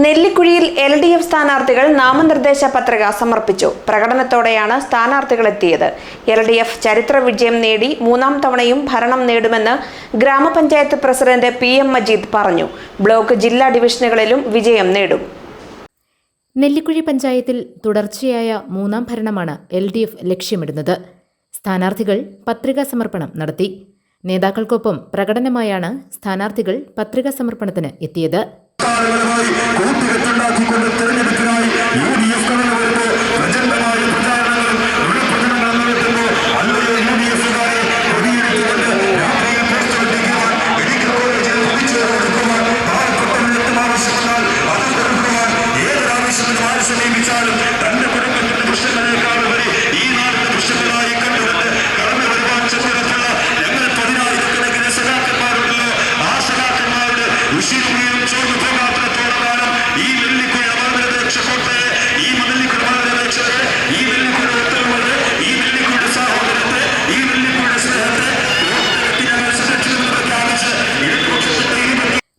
നെല്ലിക്കുഴിയിൽ LDF സ്ഥാനാർത്ഥികൾ നാമനിർദ്ദേശ പത്രിക സമർപ്പിച്ചു. പ്രകടനത്തോടെയാണ് സ്ഥാനാർത്ഥികൾ എത്തിയത്. LDF ചരിത്ര വിജയം നേടി മൂന്നാം തവണയും ഭരണം നേടുമെന്ന് ഗ്രാമപഞ്ചായത്ത് പ്രസിഡന്റ് PM മജീദ് പറഞ്ഞു. ബ്ലോക്ക് ജില്ലാ ഡിവിഷനുകളിലും വിജയം നേടും. നെല്ലിക്കുഴി പഞ്ചായത്തിൽ തുടർച്ചയായ മൂന്നാം ഭരണമാണ് LDF ലക്ഷ്യമിടുന്നത്. സ്ഥാനാർത്ഥികൾ പത്രികാ സമർപ്പണം നടത്തി. നേതാക്കൾക്കൊപ്പം പ്രകടനമായാണ് സ്ഥാനാർത്ഥികൾ പത്രികാ സമർപ്പണത്തിന് എത്തിയത്.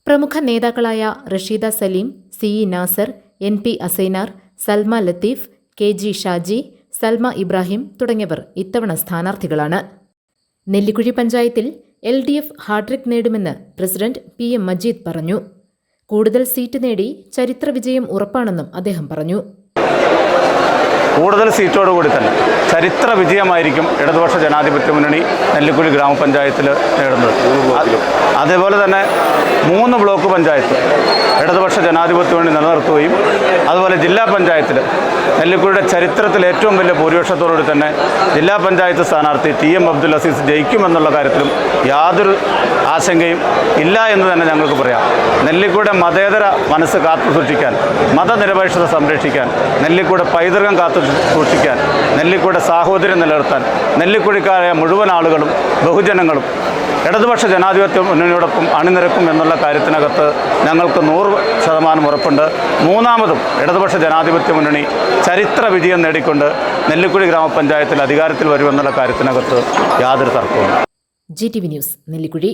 പ്രമുഖ നേതാക്കളായ Rasheeda Saleem, CE Nasar, NP Asainar, Salma Latheef, KG Shaji, Salma Ibrahim തുടങ്ങിയവർ ഇത്തവണ സ്ഥാനാർത്ഥികളാണ്. നെല്ലിക്കുഴി പഞ്ചായത്തിൽ LDF ഹാട്രിക് നേടുമെന്ന് പ്രസിഡന്റ് PM മജീദ് പറഞ്ഞു. കൂടുതൽ സീറ്റ് നേടി ചരിത്ര വിജയം ഉറപ്പാണെന്നും അദ്ദേഹം പറഞ്ഞു. കൂടുതൽ സീറ്റോടുകൂടി തന്നെ ചരിത്ര വിജയമായിരിക്കും ഇടതുപക്ഷ ജനാധിപത്യ മുന്നണി നെല്ലിക്കുഴി ഗ്രാമപഞ്ചായത്തിൽ നേടുന്നത്. അതേപോലെ തന്നെ 3 ബ്ലോക്ക് പഞ്ചായത്ത് ഇടതുപക്ഷ ജനാധിപത്യ മുന്നണി നിലനിർത്തുകയും അതുപോലെ ജില്ലാ പഞ്ചായത്തിൽ നെല്ലിക്കുഴിയുടെ ചരിത്രത്തിൽ ഏറ്റവും വലിയ ഭൂരിപക്ഷത്തോടുകൂടി തന്നെ ജില്ലാ പഞ്ചായത്ത് സ്ഥാനാർത്ഥി TM അബ്ദുൽ അസീസ് ജയിക്കുമെന്നുള്ള കാര്യത്തിലും യാതൊരു ആശങ്കയും ഇല്ല എന്ന് തന്നെ ഞങ്ങൾക്ക് പറയാം. നെല്ലിക്കുഴിയുടെ മതേതര മനസ്സ് കാത്തു സൂക്ഷിക്കാൻ, മതനിരപേക്ഷത സംരക്ഷിക്കാൻ, നെല്ലിക്കുഴിയുടെ പൈതൃകം കാത്തു സൂക്ഷിക്കാൻ, നെല്ലിക്കുഴിയുടെ സാഹോദര്യം നിലനിർത്താൻ നെല്ലിക്കുഴിക്കാരായ മുഴുവൻ ആളുകളും ബഹുജനങ്ങളും ഇടതുപക്ഷ ജനാധിപത്യ മുന്നണിയോടൊപ്പം അണിനിരക്കും എന്നുള്ള കാര്യത്തിനകത്ത് ഞങ്ങൾക്ക് 100% ഉറപ്പുണ്ട്. മൂന്നാമതും ഇടതുപക്ഷ ജനാധിപത്യ മുന്നണി ചരിത്ര വിജയം നേടിക്കൊണ്ട് നെല്ലിക്കുഴി ഗ്രാമപഞ്ചായത്തിൽ അധികാരത്തിൽ വരുമെന്നുള്ള കാര്യത്തിനകത്ത് യാതൊരു തർക്കവും. GTV news Nellikuzhi.